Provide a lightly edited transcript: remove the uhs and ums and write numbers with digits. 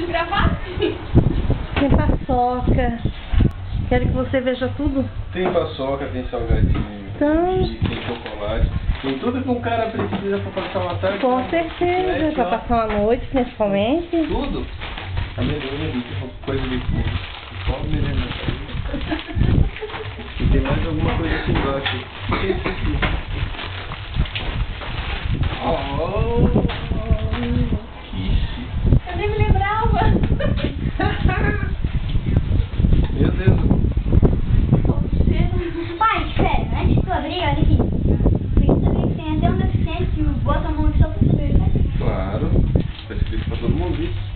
de gravar? Tem paçoca. Quero que você veja tudo. Tem paçoca, tem salgadinho, Então... tem chocolate. Tem tudo que um cara precisa pra passar uma tarde. Com certeza, pra passar uma noite, principalmente. Tudo. Amendoim, coisa de só merenda. E tem mais alguma coisa aqui embaixo. O que é isso aqui? Oh, que Eu nem me lembrava. Meu Deus. Pai, sério, antes de tu abrir, olha aqui. Você sabia que tem até um deficiente que bota a mão só pra saber, né? Claro. Tá escrito pra todo mundo isso.